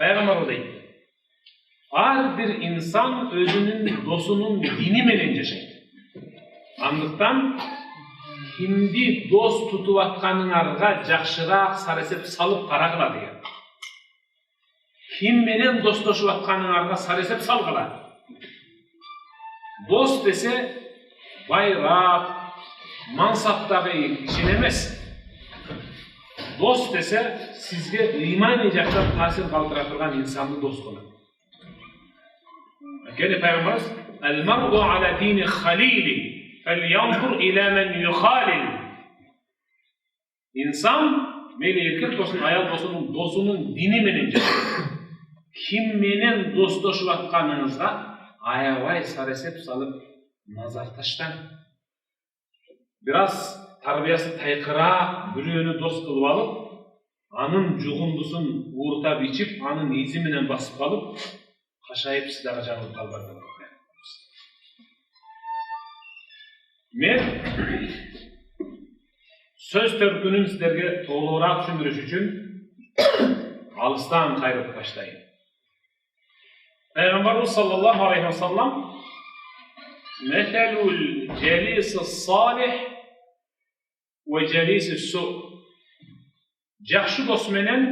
Peygamber deydi. Her bir insan özünün dosunun dini menen yaşaydı. Andıktan kimdi dost tutup atkanыңарга жакшыраак саресеп салып карагыла деген. Kim menen dostошуп атканыңарга саресеп салгыла. Dost dese bayrak, mansaptagы kişi emес. Dost dese sizge imani жактан таасир калтыра турган инсанды дос кылат. Kene Peygamberimiz el-mar'u ala dini khalili fel-yanzur ila men yukhalil. İnsan meni erkek olsun, ayal olsun dosunun dini menen yaşaydı. Kim menen dostошуп атканыңызга аябай саресеп салып назар таштан. Biraz тарбиясы тайкыраак бирөөнү дос кылып алып, анын жугундусун ууртап ичип, анын изи менен басып калып, кашайып сиздерге жаңылып калбаңдар. Мен söz төркүнүн сиздерге толугураак түшүндүрүш үчүн алыстан кайрып баштайын. Peygamberimiz sallallahu aleyhi ve sellem meselul celis-i salih ve celis-i su. Жақшы дос менен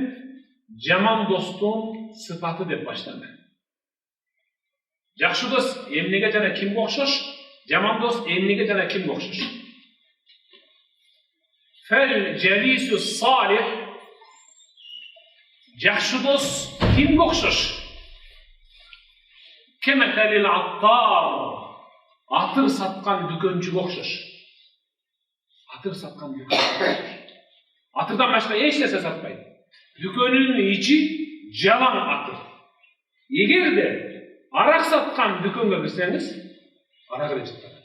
жаман достун сыпаты деп баштады. Жақшы дос эмнеге жана кимге окшош? Жаман дос эмнеге жана кимге окшош? Фел джалису салих. Жақшы дос кимге окшош? Кеметелил аттар. Атыр саткан дүкөнчүгө окшош. Атыр саткан дүкөнчүгө. Атырдан башка эч нерсе сатпайт. Дүкөнүнүн ичи жалаң атыр. Эгерде арак саткан дүкөнгө кирсеңиз, арак ичип калат.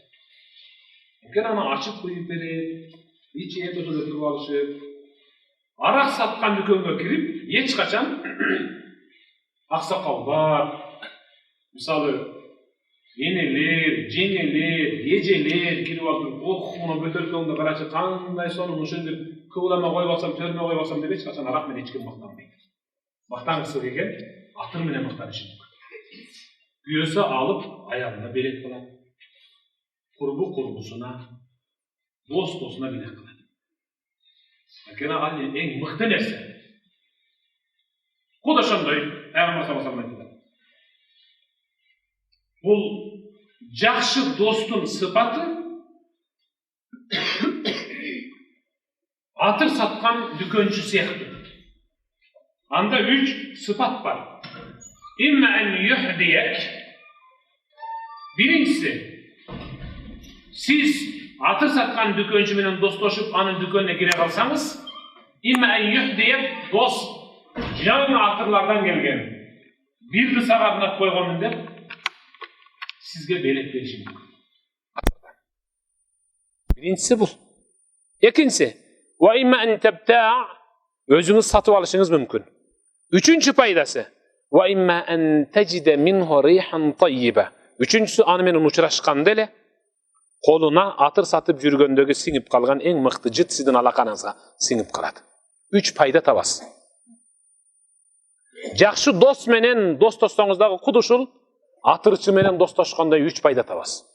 Экен аны ачып коюп берет, ичине көтөрүп алышып. Арак саткан дүкөнгө кирип, эч качан аксакалдар, мисалы энелер, жеңелер, эжелер кирип алып, ох, мына бөтөлкөңдү карачы, кандай сонун ошондой кыбылама коюп алсам, төрмө коюп алсам деп эч качан арак менен эчким мактанбайт. Мактангысы келген атыр менен мактанышы мүмкүн. Күйөөсү алып аягына белек кылат. Курбу курбусуна, дос досуна белек кылат. Анткени ага эң мыкты нерсе. Куд ошондой Пайгамбар саллаллаху алейхи ва саллям. Бул жакшы достун сыпаты атыр саткан дүкөнчү сыяктуу. Анда 3 sıfat var. İmma en yuhdiyek. Birincisi, siz atır satkan dükönçü menен dostlaşıp anın dükönüne gire kalsanız, imma en yuhdiyek dost жаңы atırlardan gelgen. Birdi sağadına koyganın dep sizge belek verişim. Birincisi bu. İkincisi, ve imma en tebta' özünüz satıp alışınız mümkün. Üçüncü paydası. Ve imma en tecide minhu rihan tayyiba. Üçüncüsü anı menen uçuraşkanda ele koluna atır satıp жүргөндөгү сиңип калган эң мыкты жыт сиздин алаканыңызга сиңип калат. 3 пайда табасыз. Жакшы дос менен достошсоңуздагы куд ушул атырчы менен достошкондой 3 пайда табасыз.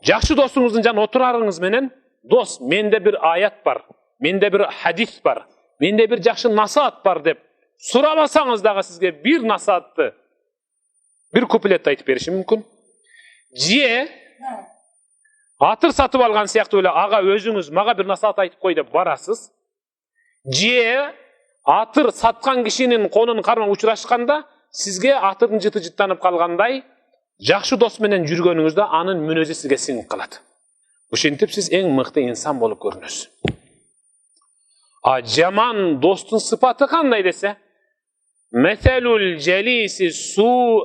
Жакшы досуңуздун жана отурарыңыз менен дос, менде bir ayat бар, менде bir hadis бар, менде bir жакшы насаат бар деп сурабасаңыз дагы сизге bir насаатты, bir куплетти айтып бериши мүмкүн. Же атыр сатып алган сыяктуу эле ага өзүңүз мага bir насаат айтып кой деп барасыз. Же атыр саткан кишинин колун кармап учурашканда сизге атырдын жыты жыттанып калгандай жакшы дос менен жүргөнүңүздө анын мүнөзү сизге сиңип калат. Ушинтип сиз эң мыкты инсан болуп көрүнөсүз. А жаман достун сыпаты кандай десе? Метелул джалиси су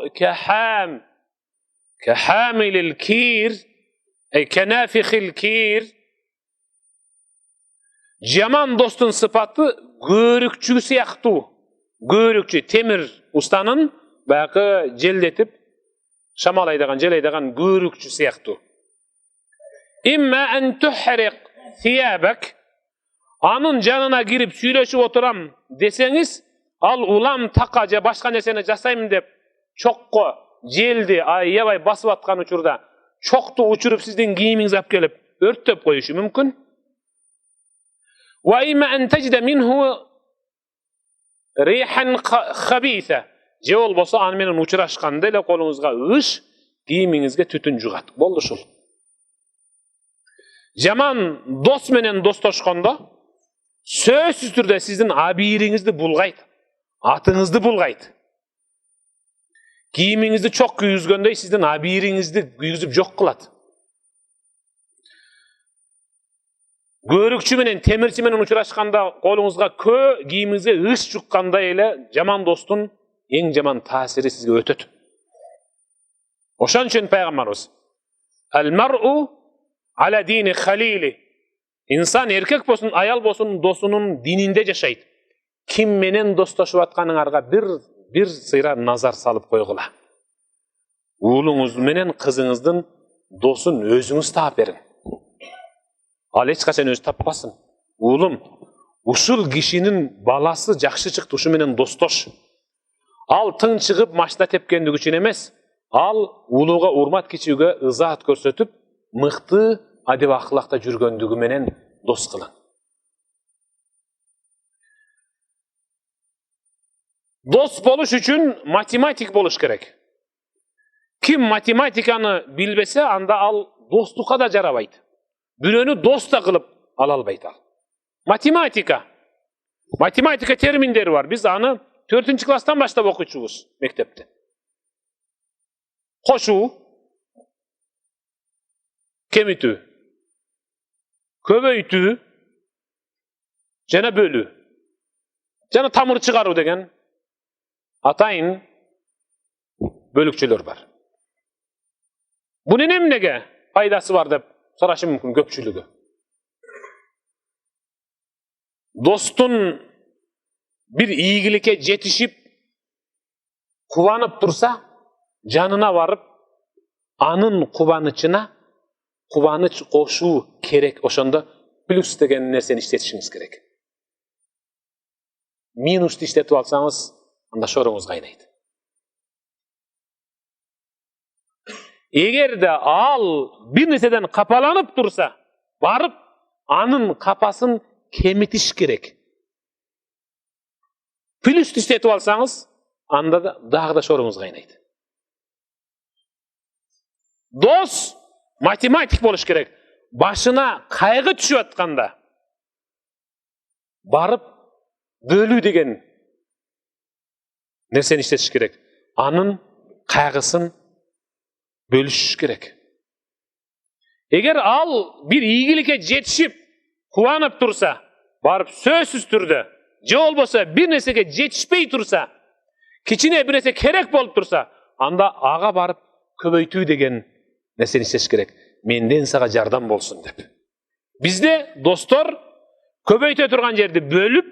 кахамилил кир, канафихил кир. Жаман достун сыпаты көрүкчү сыяктуу. Көрүкчү темир устанын баягы желдетип шамалайдаган, желайдаган көрүкчү сыяктуу. İmma en tuhriq thiyabak. Anın canına girip süйлөшүп отурам десеңиз, Ал улам така же башка нерсени жасайм деп чокко желди аябай басып аткан учурда чокту учуруп сиздин кийимиңизди алып келип өрттөп коюшу мүмкүн. Wa imma an tajida minhu rihan khabitha. Же болбосо аны менен учурашканда эле колуңузга ыш, кийимиңизге түтүн жугат. Болду ушул. Жаман дос менен достошкондо сөзсүз түрдө сиздин абийириңизди булгайт, атыңызды булгайт. Кийимиңизди чок күйгүзгөндөй сиздин абийириңизди күйгүзүп жок кылат. Көрүкчү менен темирчи менен учурашканда колуңузга кийимиңизге ыш жуккандай эле жаман достун эң жаман таасири сизге өтөт. Ошон үчүн пайгамбарыбыз Ал-мар'у ala dini khalili. İnsan erkek bolsun, ayal bolsun dosunun dininde жашайт. Kim menen dostошуп атканыңарга bir сыйра назар салып койгула. Уулуңуз менен кызыңыздын досын өзүңүз таап бериң. Ал эч качан өзү таппасын. Уулум, ушул кишинин баласы жакшы чыкты, ушу менен достош. Ал тың чыгып машина тепкендиги үчүн эмес, ал улууга урмат кичүүгө ызаат көрсөтүп, мыкты адеп акылакта жүргөндүгү менен дос кылың. Дос болуш үчүн математик болуш керек. Ким математиканы билбесе, анда ал достукка да жарабайт. Бирөөнү дос да кылып ала албайт ал. Математика терминдери бар. Биз аны 4-класстан баштап окуйчубуз мектепте. Кошуу, кемитүү, көбөйтүү, жана бөлүү, жана тамыр чыгаруу деген атайын бөлүкчөлөр бар. Бунун эмнеге пайдасы бар деп сурашы мүмкүн көпчүлүгү. Достун bir ийгиликке жетишип, кубанып турса, жанына барып, анын кубанычына кубаныч кошуу керек. Ошондо плюс деген нерсени иштетишиңиз керек. Минусты иштетип алсаңыз, анда шоруңуз кайнайт. Эгерде ал бир нерседен капаланып турса, барып, анын капасын кемитиш керек. Плюсты иштетип алсаңыз, анда дагы да шоруңуз кайнайт. Дос математик болуш керек. Башына кайгы түшүп атканда барып бөлүү деген нерсени иштетиш керек. Анын кайгысын бөлүшүш керек. Эгер ал бир ийгиликке жетишип, кубанып турса, барып сөзсүз түрдө, же болбосо бир нерсеге жетишпей турса, кичине бир нерсе керек болуп турса, анда ага барып көбөйтүү деген нерсени иштеш керек. Менден сага жардам болсун деп. Бизде достор көбөйтө турган жерди бөлүп,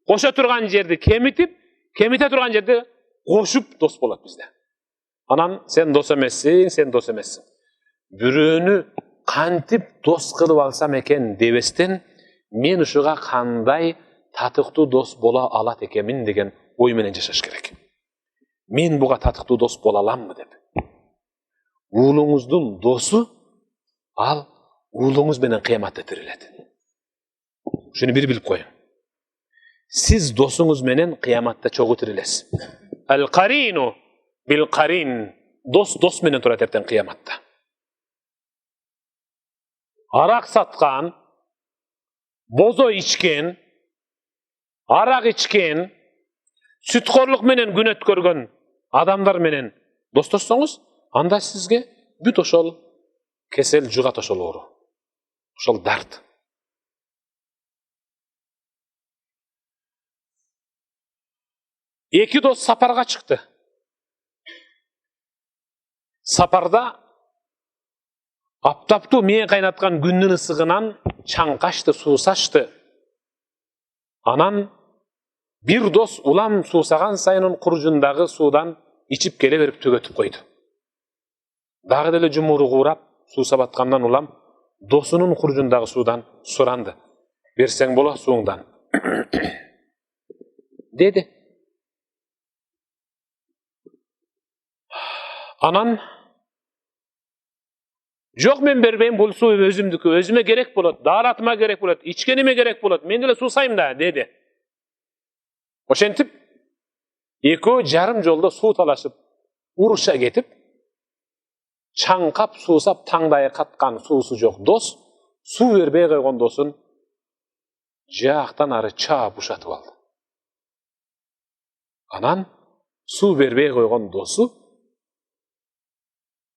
кошо турган жерди кемитип, кемите турган жерди кошуп дос болот бизде. Анан сен дос эмессиң. Бирөөнү кантип дос кылып алсам экен дебестен, мен ушуга кандай татыктуу дос боло алат экенмин деген ой менен жашаш керек. Мен буга татыктуу дос боло аламмы деп. Уулуңуздун досу ал уулуңуз менен кыяматта тирилет. Ушуну бир билип коюң. Сиз досуңуз менен кыяматта чогуу тирилесиз. Ал-карину бил-карин. Дос менен турат эртең кыяматта. Арак саткан, бозо ичкен, арак ичкен, сүткорлук менен күн өткөргөн адамдар менен достошсоңуз, анда сизге бүт ошол кесел жугат, ошол оору, ошол дарт. Эки дос сапарга чыкты. Сапарда аптаптуу мээ кайнаткан күндүн ысыгынан чаңкашты, суусашты. Анан бир дос улам суусаган сайын куржундагы суудан ичип келе берип төгөтүп койду. Дагы деле жумуру куурап, суусап аткандан улам досунун куржундагы суудан суранды. Берсең боло сууңдан. Деди. Anan "Yok men berbeyin bul su özümdükü, özüme gerek bolat, dağlatıma gerek bolat, içkenime gerek bolat, men dele su sayım da" dedi. Oşentip eko jarım jolda su talaşıp uruşa ketip çankap suusap tangdayı katkan suusu yok dos, su berbey koygon dosun jaqtan arı çap uşatıp aldı. Anan su berbey koygon dosu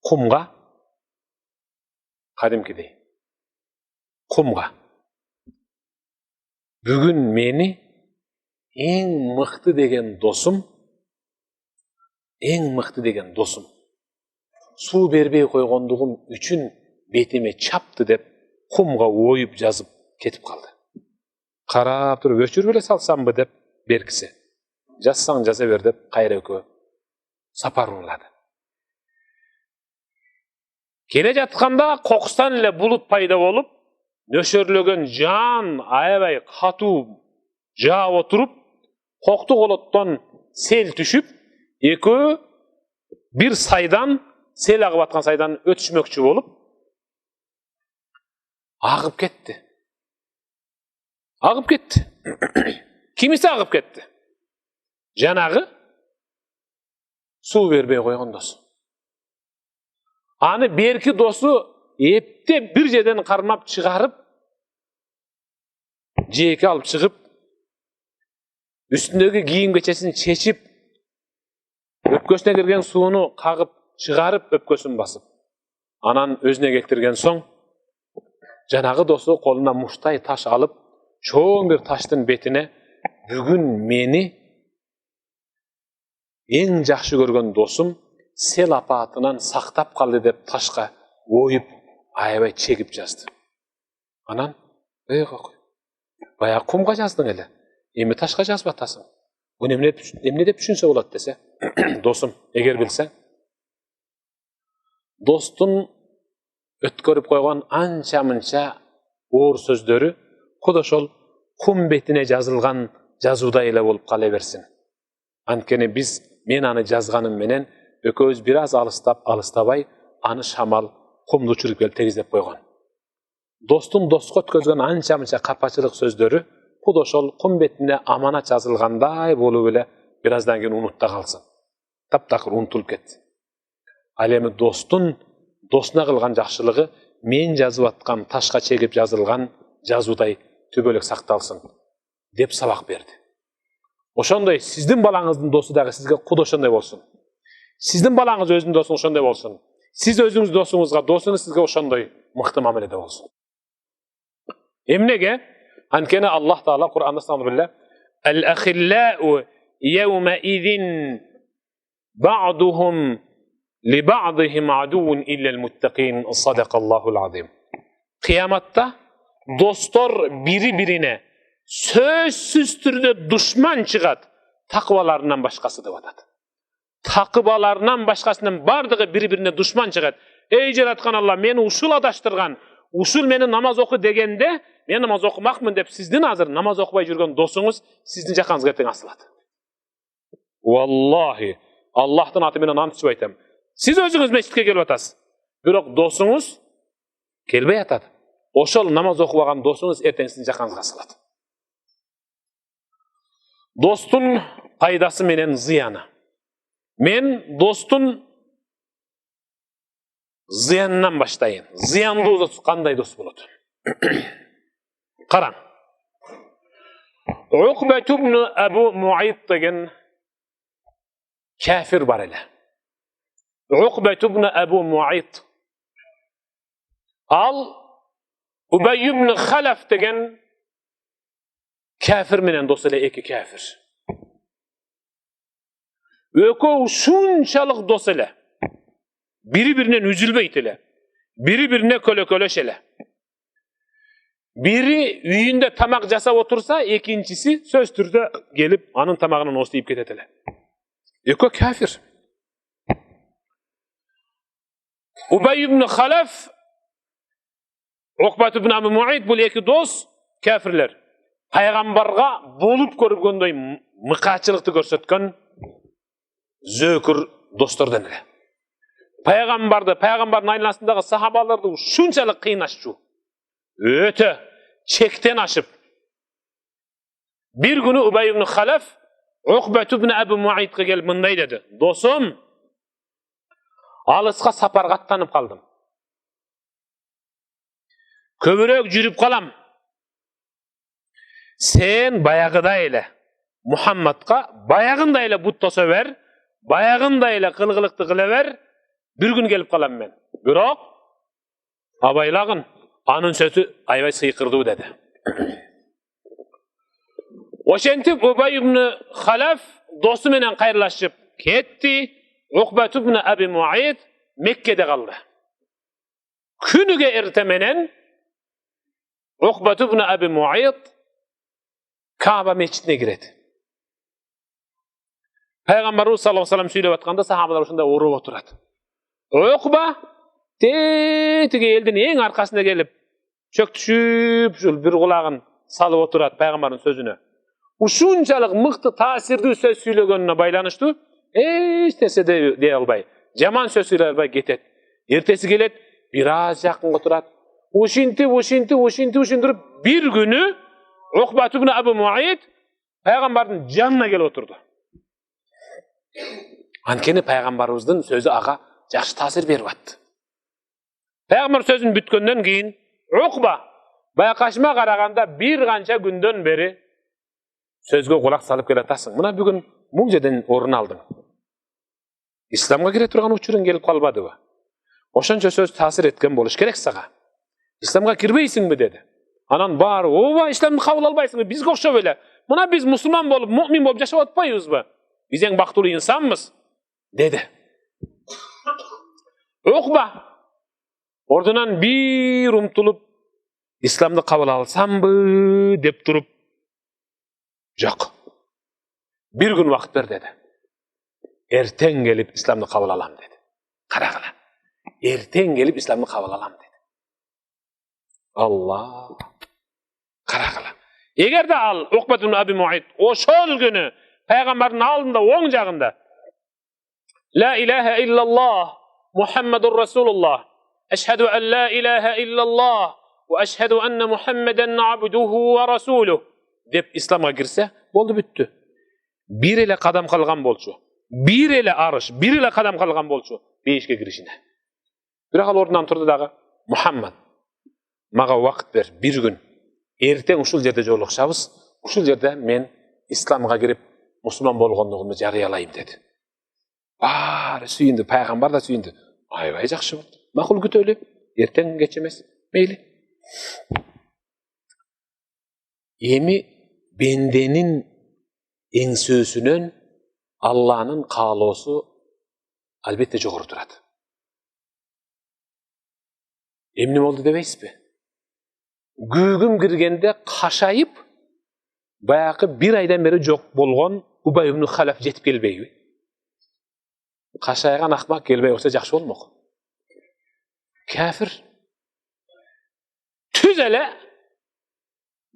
kumga, kadimkidey, kumga. Bugün meni en mıktı degen dosum, su berbey koygonduğum üçün betime çaptı dep kumga oyup жазып ketip kaldı. Karap durup öçür bile salsam mı dep berkisi. Жазсаң жаза бер dep kayra ökö sapar uğurladı. Kele jatkanda kokustan ile bulut payda bolup, nöşörlögön jan aябай katуу жаап oturup, koktu kolotton sel düşüp, ekö bir saydan, sel agıp atkan saydan ötüşmökçü bolup, agıp ketti. Agıp ketti. Kimisi agıp ketti? Janagı su berbey koygon dosu. Anı berki dosu epte bir жерден karmap çıkarıp, jeki alıp çıkıp, üstündeki giyim keçesini çeçip, öpkösüne kirgen suunu kagıp çıkarıp öpkösün basıp, anan özüne keltirgen soň, janagı dosu koluna muştay taş alıp, çoğun bir taştın betine, "Bugün meni en jakşı görgen dosum sel apatınan saktap kaldı" dep taşka oyup aябай çekip жазды. Anan, koy. Bayağı kumga жаздың ele. Emi taşka жазып atasың. Bu emne dep düşünse bolat dese. Dosum, eger bilse. Dostun ötkörüp koygan ança mınça uğur sözdörü kodoşol kum betine жазылган жазууда ele bolup kala bersin. Antkeni men anı жазганım menen ököz biraz alıstabay anı şamal kumdu çürüp gelip tegizlep koygan. Dostun dostqa ötközgön ança mınça kapachılık sözdörü kodoşol kum betine amanat жазылганday bolup ele birazdan keyin unutta kalsın. Taptakır unutulup ketdi. Al emi dostun dosuna kılgan jakşılığı men жазып atkan taşka çekip жазылган жазуудай töbөлük saktalsın dep sabak berdi. Oşondoy sizdin balаңыздын dosu dagы sizge kuda oşondoy bolsun. Sizdin balаңыз özünün dosuna oşondoy bolsun. Siz özüңüz dosuңuzga, dosunuz sizge oşondoy mıktı mamelede bolsun. Emnege? Ankene Allah Taala Kur'an'da sanırbillah "El-ahillâ'u yevme izin ba'duhum li ba'dihim aduvun illel muttaqin." Sadakallahul azim. Kıyamatta dostlar biri birine sözsüz türde düşman çıgat, takvalarından başkası da vadat. Takıbalarından başkasının bardığı birbirine düşman çıgat. Ey jaratkan Allah, meni uşul adaştırgan, uşul meni namaz oku degende, men namaz okumakmın dep sizdin hazır namaz okubay jürgen dosuңuz sizdin jakanızga erteң asılat. Wallahi, Allah'tan atı menen ant içip aytam. Siz özüңüz mescitke kelip atasız. Bирок dosuңuz kelbey atat. Oşol namaz okubagan dosuңuz erteң sizdin jakanızga asılat. Dostun paydası menen ziyanı. Men dostun ziyanından başlayın. Ziyanlı dost kanday dost bolat? Qaran. Uqbet ibn Abu Muayt degen kafir bar ele. Uqbet ibn Abu Muayt. Al Ubay ibn Khalaf degen kafir menen dost ele, eki kafir. Ökö şunçalık dost ele. Biri-birinden üzülbeyt ele. Biri-birine kölököleş ele. Biri üyünde tamak jasap otursa, ikincisi söz türde gelip anın tamagынан ostuyup ketet ele. Ökö kafir. Ubay ibn Khalaf, Uqbat ibn Abu Muayt bu eki dost kafirler. Paygambarga bolup körgөндөй mıkaçılıkты көрсөtkөн zökür dostlardan ele. Пайгамбардын айланасындагы сахабаларды ушунчалык кыйнашчу. Өтө чектен ашып. Bir günü Ubay ibn Halaf Uqbat ibn Abi Muayt'ga gelip mınday dedi. Dosum, alısqa saparga atlanıp kaldım. Köbürök жүрүп kalam. Sen bayagıda ele Muhammadqa bayagında ele but tosa ver, bayagında ele kılgılıkты kıla ver. Bir gün gelip kalam men. Biroq abaylagın, anın sözü aybay sıyqırdı dedi. Oşentip Ubay ibn Halaf dostu menen kayrlaşıp ketdi. Uqbat ibn Abi Muayt Mekke'de kaldı. Künüge ertemenen Uqbat ibn Abi Muayt Kaaba mescidine giredi. Peygamberimiz sallallahu aleyhi ve sellem söylep atkanda sahabalar uşunda urup oturadı. Uqba tege eldin en arkasına gelip çök düşüp bir kulağın salıp oturadı Peygamberin sözüne. Uşunçalık mıktı tasirdi söz söylөгөнүнө байланыштуу эч нерсе дей албай, жаман сөз сүйлөй албай кетет. Эртеси келет, бир аз жакын отурат. Ушинтип bir günü Uqbat ibn Abi Muayt Peygamberдің жанына келип отурду. Анткени Peygamberimizdin сөзү ага жакшы таасир берип атты. Peygamber сөзүн бүткөндөн кийин Uqba байкашыма караганда bir канча күндөн бери sözge kulak salıp kelatасың. Mına bugün muceden orun aldың. İslamga kire turgan uçurun gelip kalmadı bu. Oşança söz tasir etken boluş gerek sağa. İslamga kirbeysin mi dedi. Anan bar, ova İslam'ı kabul albaysın mı? Biz kokşa böyle. Mına biz Müslüman bolup, mümin bolup yaşap atmayız mı? Biz en baktulu insanmız. Dedi. Uqba. Ordunan bir umtulup İslam'ı kabul alsam mı? Dep durup Yok. Bir gün vakit ver dedi. Erten gelip İslam'ı kabul alam dedi. Karagıla. Erten gelip İslam'ı kabul alam dedi. Allah. Karagıla. Eğer de al Uqbat ibn Abi Muayt o şol günü Peygamberin aldığında oğun cağında La ilahe illallah Muhammedur Resulullah Eşhedü en la ilahe illallah ve eşhedü enne Muhammeden abduhu ve rasuluh dep İslam'a girse, boldu büttü. Bir ele kadam kalgan bolçu. Bir ele arış, bir ele kadam kalgan bolçu. Beşke girişine. Birak al ordunan turdu dağı. Muhammed, mağa vaqt ver, bir gün. Erten uşul jerde jolukşabız. Uşul jerde men İslam'a girip Müslüman bolğonluğumu jarıyalayım dedi. Bari suyundu, Peygamber da suyundu. Aybay jakşı boldu. Makul kütölü. Erten geçemez. Meyli. Emi bendenin engsösünün Allah'ın kalosu elbette jogorı turadi. Emnim oldu debeyiz mi? Gögüm girgende kaşayıp bayakı bir aydan beri jok bolgon Ubay ibn Halaf jetip gelbeybi. Kaşaygan akmak gelbey olsa jakşı bolmok. Kafir. Tüz ele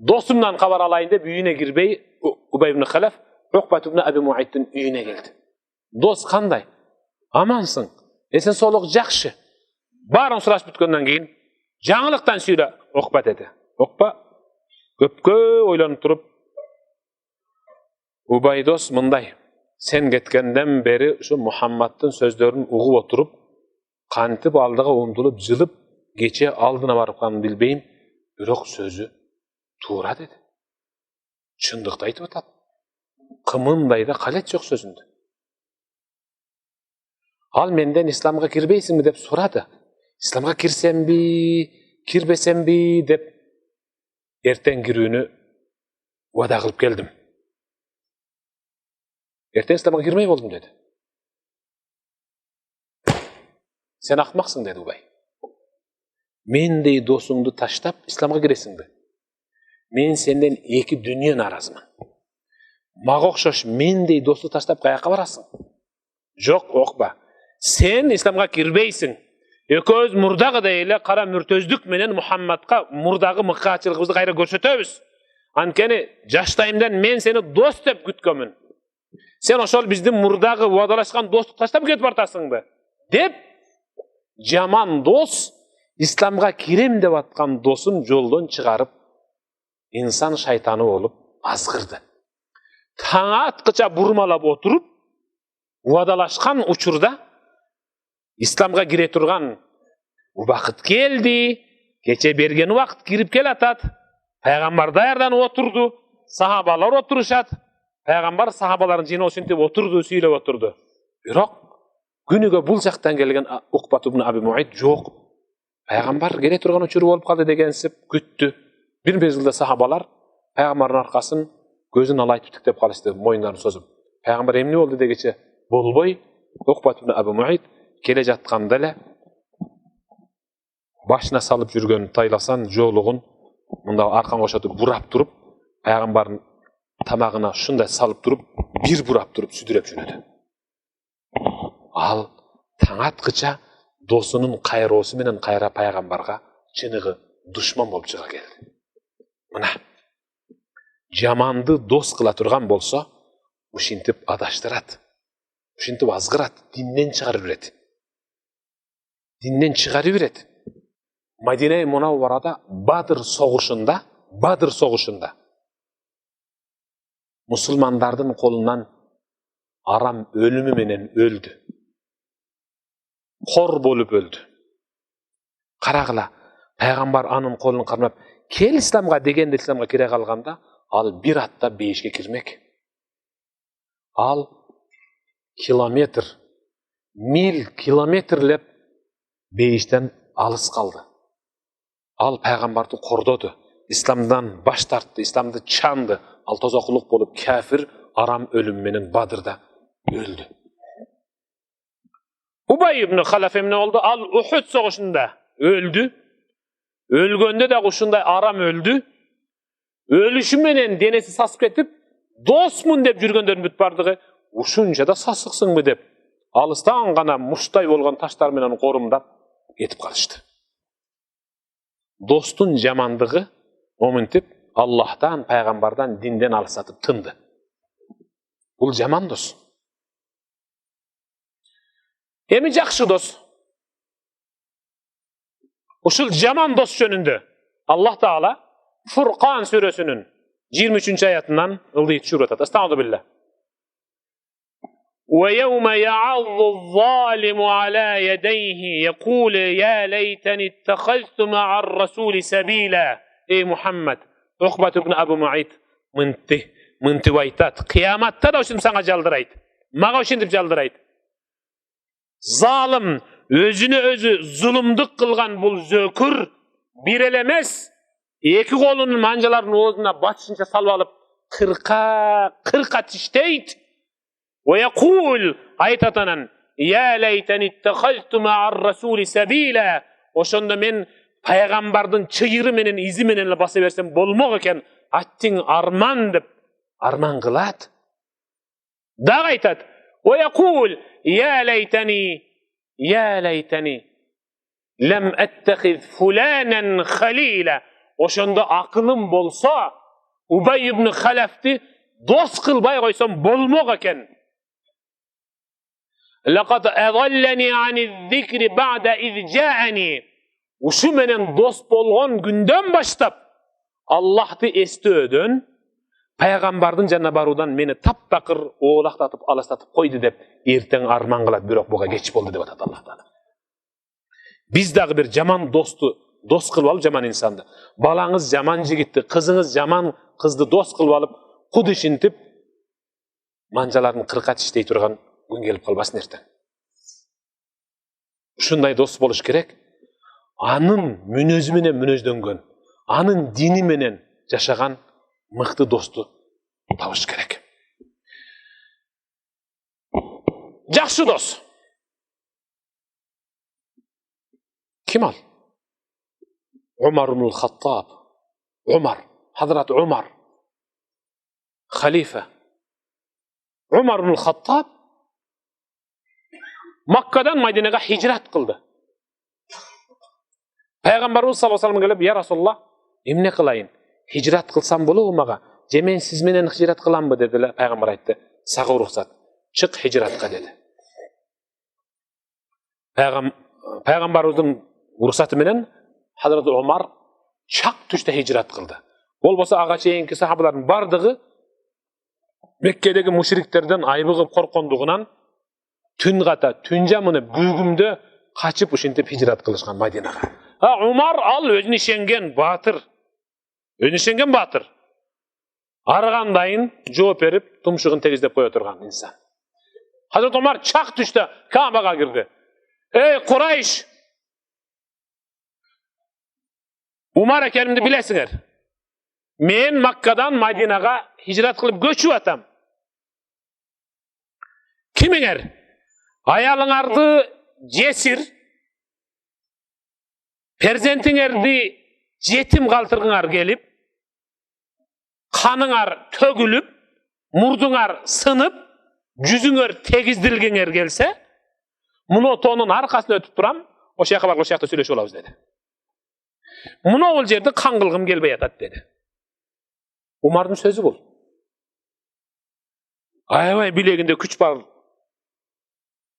dostumdan haber alayın dep üyüne girbey Ubay ibn Halaf Uqbat ibn Abi Muayt'ın üyüne geldi. Dost kanday? Amansın. Esen soluk jakşı. Barın suraş bütkönden keyin жаңылыктан söyle Uqba dedi. Uqba köpkö oylanıp turup Ubay dost mınday. Sen ketkenden beri şu Muhammad'ın sözlerini uğup oturup kantip aldığa umdulup jılıp geçe aldına varıp kanını bilbeyim. Biroq sözü tuğra dedi. Çındıqta aytып atat. Kımınday da kalet yok sözünde. Al menden İslam'a kirbeysin mi dep soradı. İslam'a kirsem bi, kirbesem bi dep erten girүүnü vada kılıp geldim. Erten İslam'a girmey boldum dedi. Sen akmaksın dedi Ubay. Mendey dosungdu taştap İslam'a giresin de. Men senden iki dünya narazımın. Mağa okşoş mendey dostu taştap kayakka barasın. Jok Uqba. Sen İslam'a girbeysin. Ököz murdağı da ile kara mürtözlük menen Muhammad'a murdağı mıkkaçılığımızı gayra görsetöbüz. Ankeni jaştayımdan men seni dost dep kütkömün. Sen oşol bizdin murdağı vadalaşkan dostluk taştap ketip bartasın be. Dep Жаман дос исламга кирем деп аткан досын жолдон чыгарып, инсан шайтаны болуп азгырды. Таң аткыча бурмалап отуруп, уадалашкан учурда исламга кире турган убакыт келди, кече берген убакыт кирип келатат. Пайгамбар даярданып отурду, сахабалар отурушат. Пайгамбар сахабаларын жыйнап ушинтип отурду, сүйлөп отурду. Бирок күнүгө бул жактан келген Укбат ибн Аби Муайт жок. Пайгамбар келе турган учуру болуп калды дегенсип күттү. Бир мезгилде сахабалар пайгамбардын аркасын көзүн алайтып тиктеп калышты, моюндарын созуп. Пайгамбар эмне болду дегече болбой, Укбат ибн Аби Муайт келе жатканда эле башына салып жүргөн тайласан жоолугун мында аркан кошотуп бурап туруп, пайгамбардын тамагына ушундай салып туруп, бир бурап туруп сүдүрөп жөнөдү. Ал таң аткыча досунун кайроосу менен кайра пайгамбарга чыныгы душман болуп чыга келди. Мына жаманды дос кыла турган болсо, ушинтип адаштырат, ушинтип азгырат, динден чыгарып берет. Динден чыгарып берет. Мадина Мунавварада Бадыр согушунда мусулмандардын колунан арам өлүмү менен өлдү. Кор болуп өлдү. Карагыла, пайгамбар анын колун кармап, кел исламга дегенде исламга кире калганда, ал бир атта бейишке кирмек. Ал километрлеп бейиштен алыс калды. Ал пайгамбарды кордоду, исламдан баш тартты, исламды чанды. Ал тозокулук болуп кафир арам өлүм менен Бадырда өлдү. Убай ибн Халаф эмне болду? Ал Ухуд согушунда өлдү. Өлгөндө да ушундай арам өлдү. Өлүшү менен денеси сасып кетип, досмун деп жүргөндөрдүн бүт бардыгы ушунча да сасыксыңбы деп, алыстан гана муштай болгон таштар менен корумдап кетип калышты. Достун жамандыгы моминтип Аллахтан, пайгамбардан, динден алыстатып тынды. Бул жаман дос. Эми жакшы дос. Ушул жаман дос жөнүндө Аллах Таала Фуркан сүрөсүнүн 23 аятынан ылдый түшүрүп атат. Астагфирулла билlah. وَيَوْمَ يَعَضُّ الظَّالِمُ عَلَى يَدَيْهِ يَقُولُ يَا لَيْتَنِي اتَّخَذْتُ مَعَ الرَّسُولِ سَبِيلًا. Ey Muhammed, Ukbat ibn Abu Muayt мынтип айтат. Кыяматта да ушинтип сага жалдырайт. Мага ушинтип жалдырайт. Залым, өзүнө өзү зулумдук кылган бул зөкүр бир эле эмес, эки колунун манжаларын оозуна батышынча салып алып, кырка тиштейт. ويقول айтат анан يا ليتني اتخذت مع الرسول سبيلا. Ошондо мен пайгамбардын чыйыры менен изи менен эле баса берсем болмок экен, аттиң арман деп арман кылат. Дагы айтат ويقول يا ليتني لم اتخذ فلانا خليلا. Ошондо акылым болсо Убай ибн Халафты дос кылбай койсом болмок экен. لقد أضلني عن الذكر بعد إذ جاءني. Ушу менен дос болгон күндөн баштап Аллахты эстөөдөн, пайгамбардын жанына баруудан мени таптакыр оолактатып, аластатып койду деп эртең арман кылат, бирок буга кеч болду деп атат Аллах Таала. Биз дагы бир жаман досту дос кылып алып, жаман инсанды, балаңыз жаман жигитти, кызыңыз жаман кызды дос кылып алып, куд ишинтип манжаларын кырка тиштей турган күн келип калбасын эртең. Ушундай дос болуш керек. Анын мүнөзү менен мүнөздөнгөн, анын дини менен жашаган мыкты досту табыш керек. Жакшы дос. Ким ал? Умар ибн Хаттаб. Хазрат Умар. Халифа. Умар ибн Хаттаб Маккадан Мадинага хижрат кылды. Пайгамбарыбыз саллаллаху алейхи ва саллям келип, "Я Расулуллах, эмне кылайын? Хижрат кылсам болобу мага? Же мен сиз менен хижрат кыламбы?" дедилер. Пайгамбар айтты, "Сага уруксат. Чык хижратка" деди. Peygamberimizin ruhsatı menen Hazreti Ömer çak tüşte hicrat kıldı. Bolbosa aga çeyinki sahabaların bardığı Mekke'deki müşriklerden aybıgıp korkonduğundan tün gata, tün jamını büyügümde kaçıp uşintip hicrat kılışkan Madinaga. Ha Umar al özünü işengen batır. Özünü işengen batır. Aragandayın жооп berip tumşugun tegizlep koya turgan insan. Hazreti Umar çak düştü, Kabe'ga girdi. Ey Kurayş! Umar ekenimdi bilesinger. Men Makka'dan Madinaga hicrat kılıp göçüp atam. Kiminger? Ayalыңарды жесир, перзентиңерди жетим калтыргыңар келип, каныңар төгүлүп, мурдуңар сынып, жүзүңөр тегиздилгеңер келсе, муну тоонун аркасына өтүп турам, ошол жака барып ошол жакта сүйлөшүп алабыз деди. Муну бул жерде кан кылгым келбей атат деди. Умардын сөзү бул. Аябай билегинде күч бар.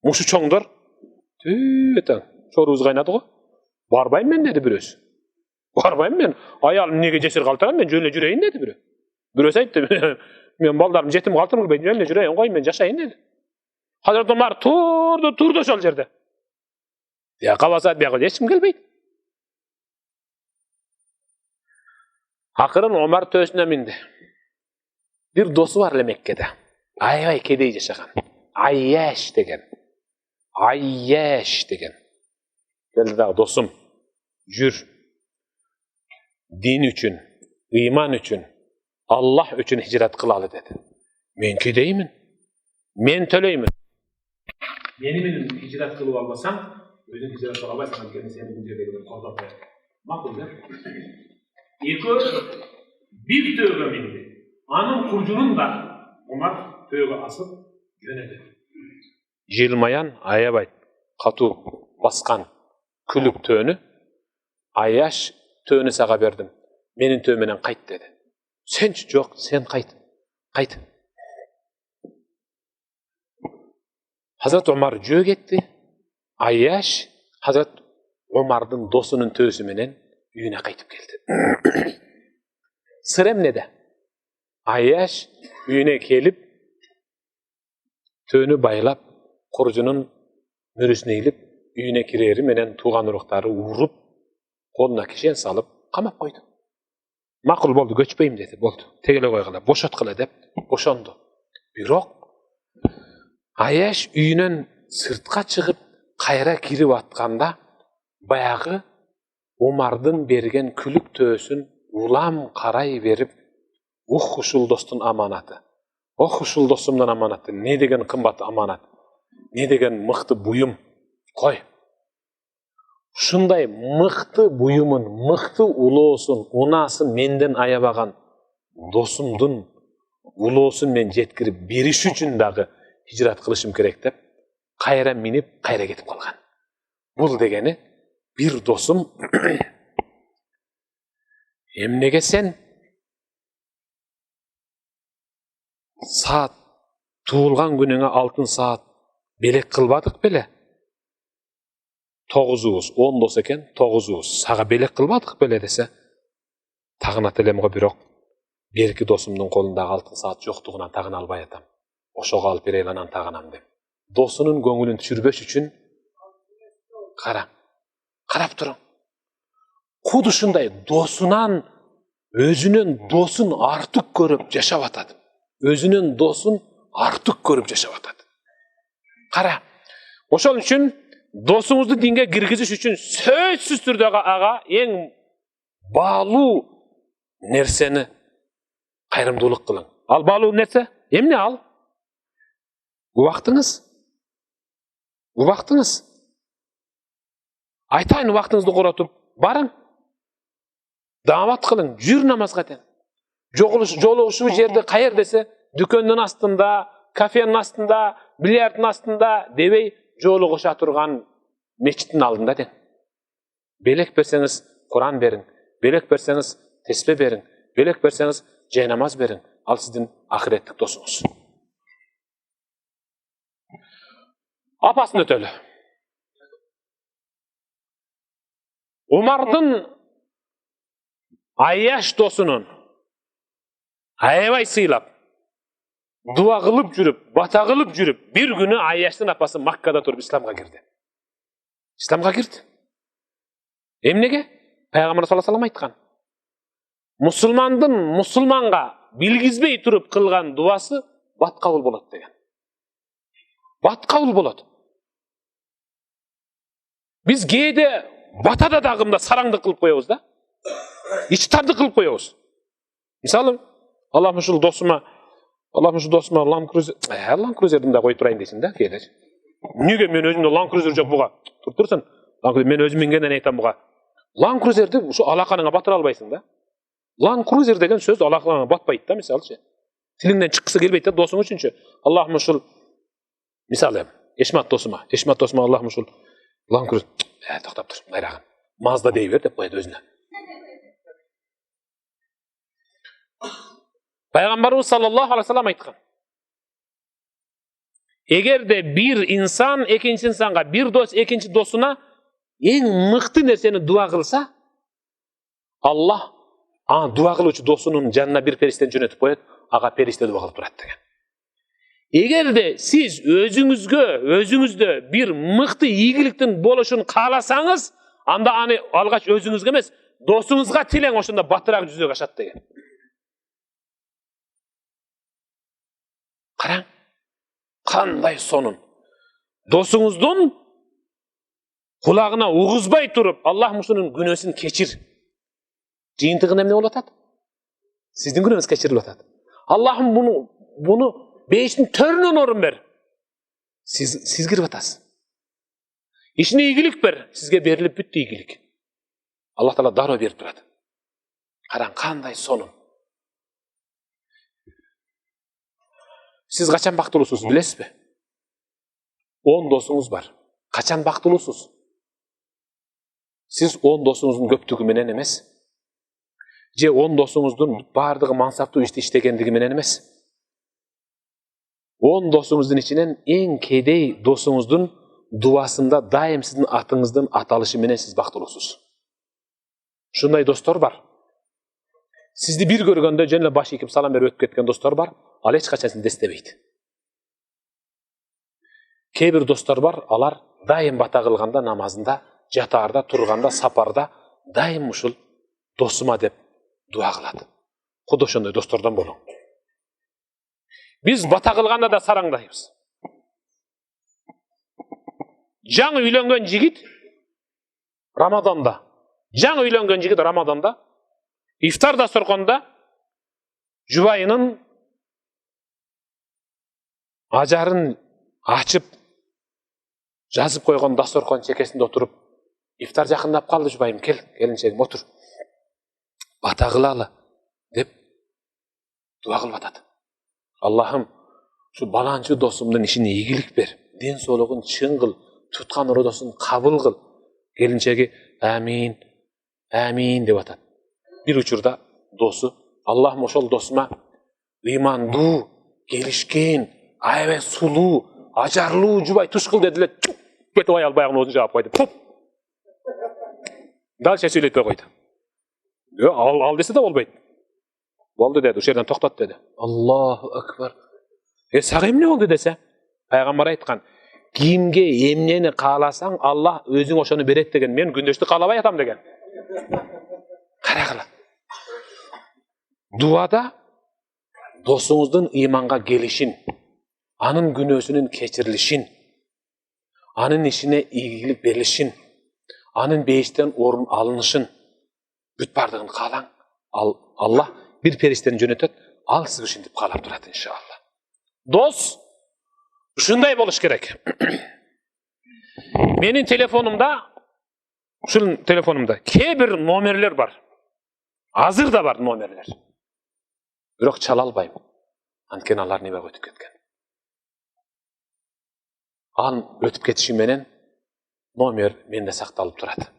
Мушу чоңдор, түйетен, чорубуз кайнады го. Барбайм мен деди бирөөсү. Барбайм мен. Аялым неге жесир калтырам, мен жөн эле жүрөйүн деди бирөө. Бирөөсү айтты, мен балдарым жетим калтырып келбейт, жөн эле жүрөйүн кой, мен жашайын деди. Hazret Ömer turdu ошол жерде. Я кабаса бияга эч ким келбейт. Акырын Омар төсүнө минди. Бир досу бар эле Меккеде. Аябай кедей жашаган. Айяш деген. Айяш деген. Келди дагы досум, жүр. Дин үчүн, ыйман үчүн, Аллах үчүн хижрат кылалы деди. Мен кедеймин. Мен төлөймүн. Мени менен хижрат кылып албасаң, өзүң хижрат кыла албайсың, анткени сени бул жерде колдоп бер. Макул да? Экөө бир төөгө минди. Анын куржунун да Омар төөгө асып жөнөдү. Жылмаян аябай катуу баскан күлүк төөнү Аяш төөнү сага бердим. Менин төө менен кайт деди. Сенчи жок, сен кайт. Кайт. Hazret Ömer жөө кетти. Аяш Hazret Ömer'дин досунун төөсү менен үйүнө кайтып келди. Сыр эмнеде? Аяш үйүнө келип төөнү байлап, куржунун мөрүсүнө илип, үйүнө кирери менен тууган уруктары уруп, колуна кишен салып, камап койду. Макул болду, көчпөйм деди, болду. Тегеле койгула, бошоткула деп бошонду. Бирок Аяш үйүнөн сыртка чыгып, кайра кирип атканда, баягы Умардын берген күлүк төөсүн улам карай берип, ух ушул достун аманаты. Ох ушул досумдун аманаты, не деген кымбат аманат. Не деген мыкты буюм. Кой. Ушундай мыкты буюмун, мыкты улоосун, унаасын менден аябаган досумдун улоосун мен жеткирип бериш үчүн дагы хижрат кылышым керек деп, кайра минип, кайра кетип калган. Бул дегени бир досум эмнеге сен саат туулган күнүңө алтын саат белек кылбадык беле? 9'ubuz, 10 дос экен, 9'ubuz. Сага белек кылбадык беле десе, тагынат элем го, бирок берки досумдун колундагы алтын саат жоктугунан тагына албай атам. Ошого алып берейин, анан тагынам деп. Досунун көңүлүн түшүрбөш үчүн карап туруң. Куд ушундай досунан өзүнүн досун артык көрүп жашап атат. Өзүнүн досун артык көрүп жашап атат. Кара. Ошол үчүн досуңузду динге киргизиш үчүн сөзсүз түрдө ага эң баалуу нерсени кайрымдуулук кылың. Ал баалуу нерсе? Эмне ал? Убактыңыз. Убактыңыз. Айтайын убактыңызды коротуп, барың. Даамат кылың, жүр намазга тең. Жолугушуу жерде кайер десе, дүкөндүн астында, кафенин астында, бильярдтын астында дебей жолугуша турган мечиттин алдында тең. Белек берсеңиз, Куран бериң. Белек берсеңиз, теспе бериң. Белек берсеңиз, жай намаз бериң. Ал сиздин ахиреттик досуңуз. Апасын өтөлү. Умардын Айяш досунун аябай сыйлап, дуа кылып жүрүп, бата кылып жүрүп, бир күнү Айяштын апасы Маккада туруп исламга кирди. Исламга кирди. Эмнеге? Пайгамбар саллаллаху алейхи айткан. Мусулмандын мусулманга билгизбей туруп кылган дуасы бат кабыл болот деген. Бат кабыл болот. Биз кээде батада дагымда сараңдык кылып коебуз да. Ичтарды кылып коебуз. Мисалы, Аллахым ушул досума Land Cruiser'дин да коюп турайын дейсиң да, кээде. Неге мен өзүмдө Land Cruiser жок буга? Турсун. Мен өзүм мингенден айтам буга. Land Cruiser'ди ушу алаканыңа батыра албайсың да. Land Cruiser деген сөз алаканыңа батпайт да, мисалчы. Тилиңден чыккысы келбейт да досуң үчүнчү. Аллахым ушул мисалы Эшмат досума Аллахым ушул Land Cruiser токтоп тур, байрагым. Mazda дей бер деп коет өзүнө. Пайгамбарыбыз саллаллаху алейхи вассалам айткан. Эгерде бир инсан экинчи инсанга, бир дос экинчи досуна эң мыкты нерсени дуа кылса, Аллах дуа кылуучу досунун жанына бир периштени жөнөтүп коет, ага периште дуа кылып турат деген. Эгерде сиз өзүңүздө бир мыкты ийгиликтин болушун кааласаңыз, анда аны алгач өзүңүзгө эмес, досуңузга тилең, ошондо батыраак жүзөгө ашат деген. Караң, кандай сонун. Досуңуздун кулагына угузбай туруп, Аллах ушунун күнөөсүн кечир. Жыйынтыгы эмне болуп атат? Сиздин күнөөңүз кечирилип атат. Аллахым буну бейиштин төрүнөн орун бер. Сиз кирип атасыз. Ишине ийгилик бер, сизге берилип бүттү ийгилик. Аллах Таала дароо берип турат. Караң, кандай сонун. Сиз качан бактылуусуз билесизби? 10 досуңуз бар. Качан бактылуусуз? Сиз 10 досуңуздун көптүгү менен эмес, же 10 досуңуздун баардыгы мансаптуу ишти иштегендиги менен эмес. 10 досуңуздун ичинен эң кедей досуңуздун дуасында дайым сиздин атыңыздын аталышы менен сиз бактылуусуз. Ушундай достор бар. Сизди бир көргөндө жөн эле баш ийип салам берип өтүп кеткен достор бар. Ал эч качан сизди эстебейт. Кээ бир достор бар, алар дайым бата кылганда, намазында, жатаарда, турганда, сапарда дайым ушул досума деп дуа кылат. Куду ошондой достордон болуң. Биз бата кылганда да сараңдайбыз. Жаңы үйлөнгөн жигит Рамаданда, ифтар дасторконунда жубайынын ажарын ачып жазып койгон дасторкон чекесинде отуруп, ифтар жакындап калды, жубайым, кел, келинчегим, отур. Бата кылалы деп дуа кылып атат. Аллахым, şu баланчы досумдун ишине ийгилик бер, ден соолугун чың кыл, туткан ородосун кабыл кыл. Келинчеги амин, амин деп атат. Бир учурда досу, Аллахым ошол досума ыймандуу, келишкен, аябай сулуу, ажарлуу жубай туш кыл деди эле, кетип ай албайгын өзү жаап койду. Дальше сүйлөтпөй койду. Ал десе да болбойт. Болду деди, ошол жерден токтот деди. Аллаху акбар. Сага эмне болду десе? Пайгамбар айткан, кимге эмнени кааласаң, Аллах өзүң ошону берет деген. Мен күндөштү каалабай атам деген. Карагыла. Дуада досуңуздун ыйманга келишин, анын күнөөсүнүн кечирилишин, анын ишине ийгилик берилишин, анын бейиштен орун алынышын, бүт бардыгын каалаң. Аллах бир периштени жөнөтөт, ал сизге ушинтип каалап турат иншалла. Дос ушундай болуш керек. Менин телефонумда, ушул телефонумда кээ бир номерлер бар. Азыр да бар номерлер. Бирок чала албайм. Анткени алар небеге өтүп кеткен. Ал өтүп кетиши менен номер менде сакталып турат.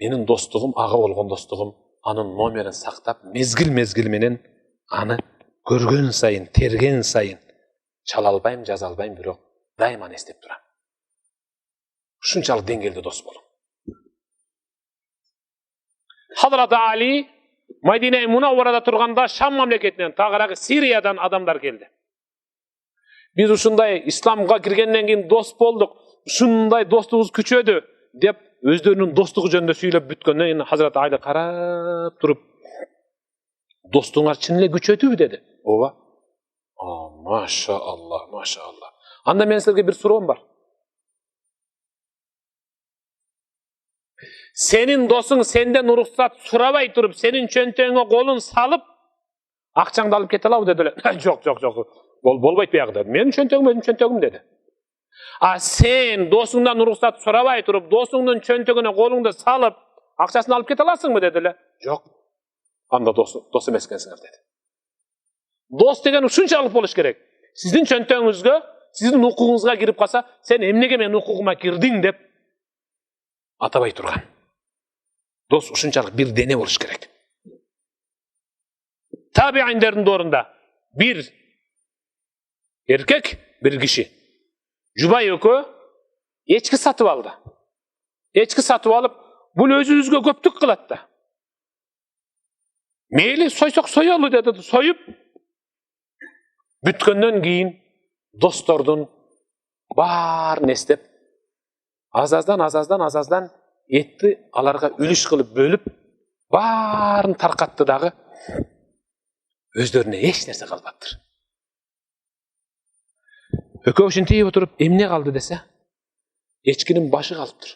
Менин достугум, ага болгон достугум, анын номерин сактап, мезгил менен аны көргөн сайын, терген сайын чала албайм, жаза албайм, бирок дайыма эстеп турам. Ушунчалык деңгээлде дос болуң. Hazrat Ali Madine-i Munawwarada turganda Şam mamleketinden, tağaragı Siriyadan adamlar geldi. Biz uşunday İslamga kirgenden keyin dost bolduk. Uşunday dostluğumuz küçödü dep özlerinin dostluğu jönündө süйлöp bütkөндөн кийин Hazrat Ali karap turup dostluğuңар чын эле күчөдүбү dedi. Ооба. Maşallah, maşallah. Anda men sizlerge bir suroom var. Senin dosun senden ruhsat surabay turup senin çöntöğüne kolun salıp akçаңды alıp kete alabı dediler. Yok. Bolbayt buyagı dedi. Benim çöntöğüm özüm çöntöğüm dedi. Sen dosundan ruhsat surabay turup dosunun çöntöğüne kolunu salıp akçasını alıp kete alasın mı dediler. Yok. Anda dost emeskensiniz dedi. Dost degen uşunçalık boluş gerek. Sizin çöntöğünüzge, sizin hukukunuza girip kalsa sen emnege men hukukuma girdin dep atabay turgan. Dost uşunçalık bir dene boluş gerek. Tabiinlerin doğrunda bir erkek, bir kişi. Jubay ökö echki satıp aldı. Echki satıp alıp bul özünüzge köptük kılat da. Meyli soysak soyalı dedi. Soyup bütkөндөн кийин достордун баарын эстеп азаздан этти аларга үлүш кылып бөлүп баарын таркатты дагы өздөрүнө эч нерсе калбаптыр. Экөө ушинтип отуруп эмне калды десе, эчкинин башы калыптыр.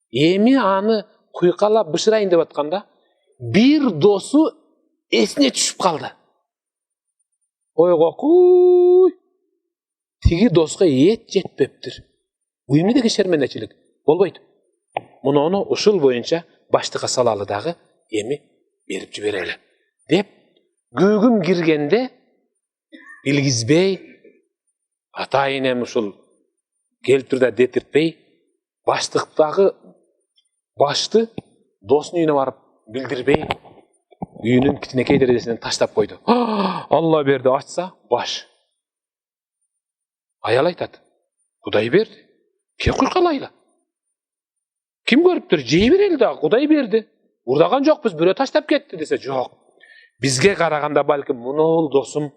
Эми аны куйкалап бышырайын деп атканда бир досу эсине түшүп калды. Ойгокуй, тиги доско эт жетпептир. Bu emnedeki şermendeçilik bolbaydı. Muну ушул боюнча баштыкка салалы дагы эми берип жиберели деп көгүм киргенде билгизбей атайын ушул келип турда детиртпей баштыктагы башты досунун үйүнө барып билдирбей үйүнүн кичинекей терезесинен таштап койду. Алла берди, ачса баш. Аял айтат: Кудай берди. Кем куйкалайлы? Ким көрүптүр? Жей берели да, Кудай берди. Урдаган жокпуз, бирөө таштап кетти десе, жок. Бизге караганда балким мунул досум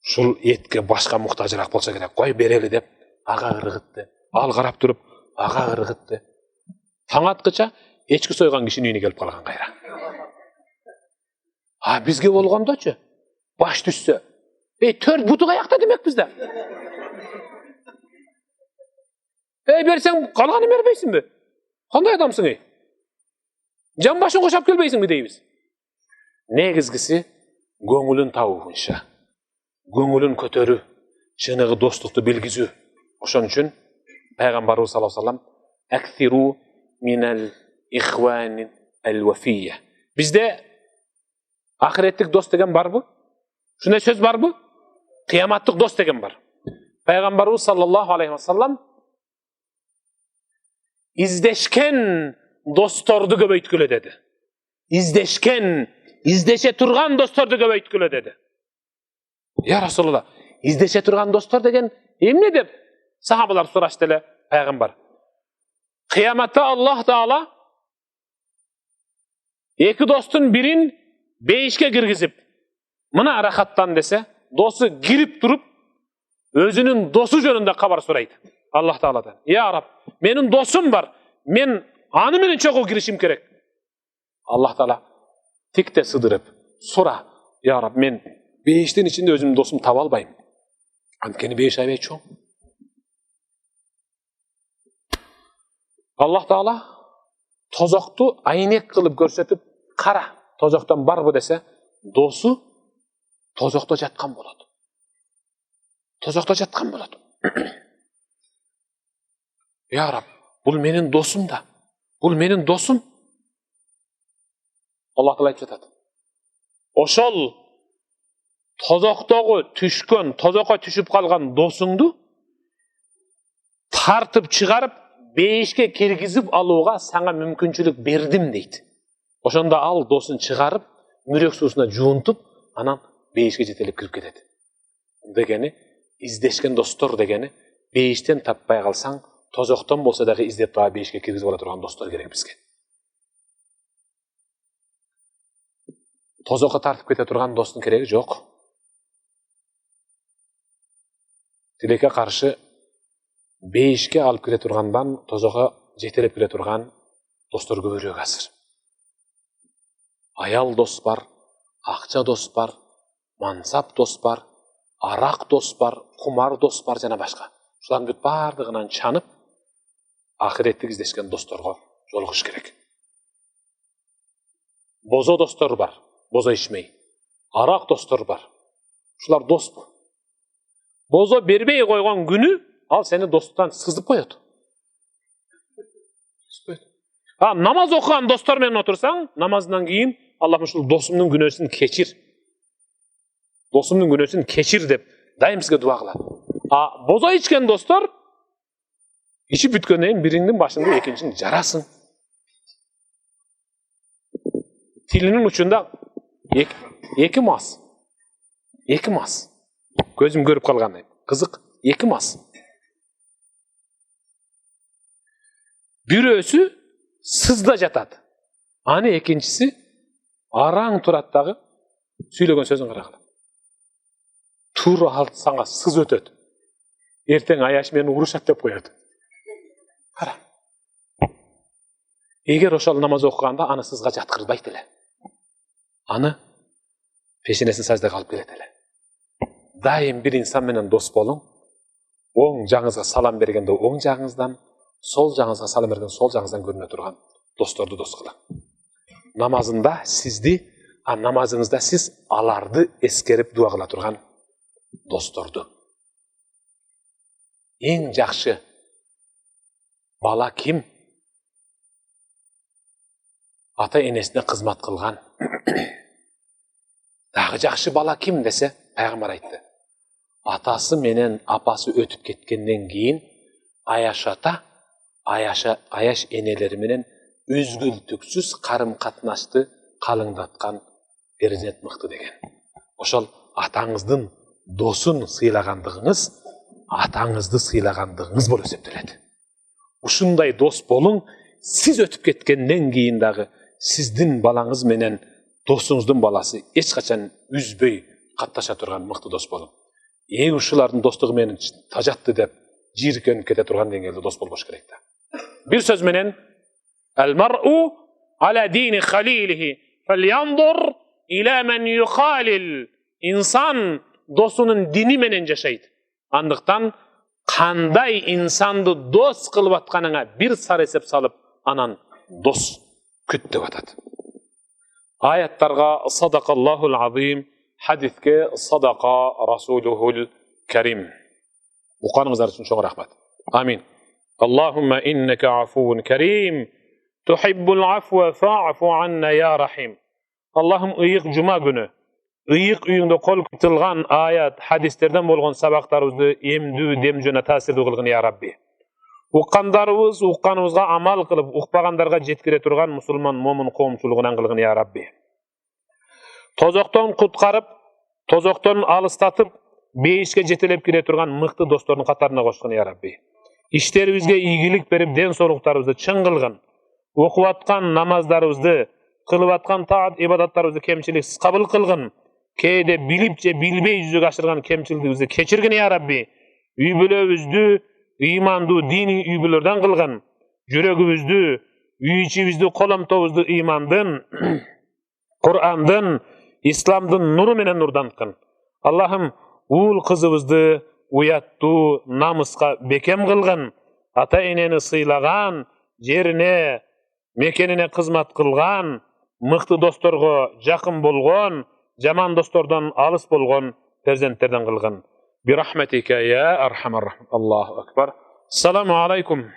ушул этке башка муктажыраак болсо керек. Кой берели деп ага ыргытты. Ал карап туруп ага ыргытты. Таң аткыча эчки сойгон кишинин үйүнө келип калган кайра. Бизге болгондочу баш түшсө, төрт буту каякта демекпиз да. Берсең калганын бербейсиңби? Кандай адамсың ey? Жан башын кошоп келбейсиңби дейбиз. Негизгиси көңүлүн табуунча, көңүлүн көтөрүү, чыныгы достукту билгизүү. Ошон үчүн Пайгамбарыбыз саллаллаху алейхи ва саллям аксиру минал ихвани ал-вафия. Бизде ахиреттик дос деген барбы? Шундай сөз барбы? Кыяматтык дос деген бар. Пайгамбарыбыз саллаллаху алейхи ва саллям издешкен досторду көбөйткүлө деди. Издешкен, издеше турган досторду көбөйткүлө деди. Я Расулулла, издеше турган достор деген эмне деп сахабалар сурашты эле пайгамбар. Кыяматта Аллах Таала эки достун бирин бейишке киргизип, мына рахаттан десе, досу кирип туруп, өзүнүн досу жөнүндө кабар сурайт. Аллах Тааладан. Я Раб, менин досум бар. Мен аны менен чогуу киришим керек. Аллах Таала тикте сыдырып, сура. Я Раб, мен бейиштин ичинде өзүмдүн досум таба албайм. Анткени бейиш аябай чоң. Аллах Таала тозокту айнек кылып көрсөтүп, кара, тозоктон барбы десе, досу тозокто жаткан болот. Тозокто жаткан болот. Я Раб, бул менин досум да. Бул менин досум. Аллах Таала айтып жатат. Ошол тозоктогу түшкөн, тозокко түшүп калган досуңду тартып чыгарып, бейишке киргизип алууга сага мүмкүнчүлүк бердим дейт. Ошондо ал досун чыгарып, мүрөк суусуна жуунтуп, анан бейишке жетелеп кирип кетет. Дегени, издешкен достор дегени, бейиштен таппай калсаң, тозоктон болсо дагы издеп бейишке киргизип ала турган достор керек бизге. тозокко тартып кете турган достун кереги жок. Тилекке каршы бейишке алып келе тургандан тозокко жетелеп келе турган достор көбүрөөк азыр. Аял дос бар, акча дос бар, мансап дос бар, арак дос бар, кумар дос бар жана башка. Ушулардын бүт бардыгынан чанып, ахиретти издешкен досторго жолугуш керек. Бозо достор бар, бозо ичмей. Арак достор бар. Ушулар доспу. Бозо бербей койгон күнү ал сени достуктан сызып коет. Намаз окуган достор менен отурсаң, намаздан кийин Аллахым ушул досумдун күнөөсүн кечир. Досумдун күнөөсүн кечир деп дайым сизге дуа кылат. Бозо ичкен достор ичип бүткөндөн кийин бириңдин башыңды экинчиң жарасың. Тилинин учунда эки мас. Эки мас. Көзүм көрүп калгандай. Кызык, эки мас. Бирөөсү сызда жатат. Аны экинчиси араң турат дагы сүйлөгөн сөзүн карагыла. Туура алтсаңа сыз өтөт. Эртең аяш мени урушат деп коет. Кара. Эгер ошол намаз окуганда аны сызга жаткырбайт эле. Аны пешенесин саждага алып келет эле. Дайым бир инсан менен дос болуң. Оң жагыңызга салам бергенде оң жагыңыздан, сол жагыңызга салам бергенде сол жагыңыздан көрүнө турган досторду дос кылың. Намазында сизди, намазыңызда сиз аларды эскерип дуа кыла турган досторду. Эң жакшы бала ким? Ата энесине кызмат кылган. Дагы жакшы бала ким десе, пайгамбар айтты. Атасы менен апасы өтүп кеткенден кийин аяш ата, аяш энелери менен үзгүлтүксүз карым катнашты калыңдаткан перзент мыкты деген. Ошол атаңыздын досун сыйлагандыгыңыз атаңызды сыйлагандыгыңыз болуп эсептелет. Ушундай дос болуң, сиз өтүп кеткенден кийин дагы сиздин балаңыз менен досуңуздун баласы эч качан үзбөй катташа турган мыкты дос болуң. Ушулардын достугу менен тажатты деп жийиркенип кете турган деңгээлде дос болбош керек да. Бир сөз менен Al-mar'u ala dini khalilihi felyanzur ila men yukhalil. İnsan dosunun dini menen yaşaydı. Andıktan kanday insandı dos kılıp atkanına bir sar esep salıp anan dos küt dep atat. Ayatlarga sadakallahul azim, hadisке sadaka rasuluhul kerim. Uqanыңыздар үшін çoğun rahmat. Amin. Allahümme inneke afuvun kerim. Tuhibbul afwa fa'fu anna ya rahim. Allah'ım ıyık cuma günü, ıyık uyunda kol kıtılgan ayat, hadislerden bolğan sabaklarımızı emdü, demjöne tasirdi kılgın ya Rabbi. Uqqandarыбыз, uqqanыбызga amal kılıp, uqpagandarga jetkire turgan musulman momun qoomçuluğunan kılgın ya Rabbi. Tozokton kutkarıp, tozokton alıstatıp, beyişke jetelep kire turgan mıktı dostorun katarına koşkın ya Rabbi. İşleribizge iyilik berip, den soluklarыбызды çın kılgın. Okuvatkan namazlarыбызды, kılıvatkan taat ibadatlarыбызды kemçiliksiz kabul kılgın. Keyde bilipçe bilbey yüzüge aşırgan kemçiliğimizi keçirgin ya Rabbi. Üybülöbüzdü, imandu, dini üybülörden kılgın. Yüregübüzdü, üyçibizdi, kolamtobuzdu imandın, Kur'andın, İslamdın nuru menen nurdan kın. Allah'ım uul kızыбызды uyattu, namıska bekem kılgın. Ata eneni sıylagan, жерine, mekenine kızmat kılgan, mıktı dostorgo jakın bolgon, jaman dostordan alыс bolgon perzentlerden kılgın. Bir rahmetike ya arhamar rahim. Allahu ekber. Selamu aleykum.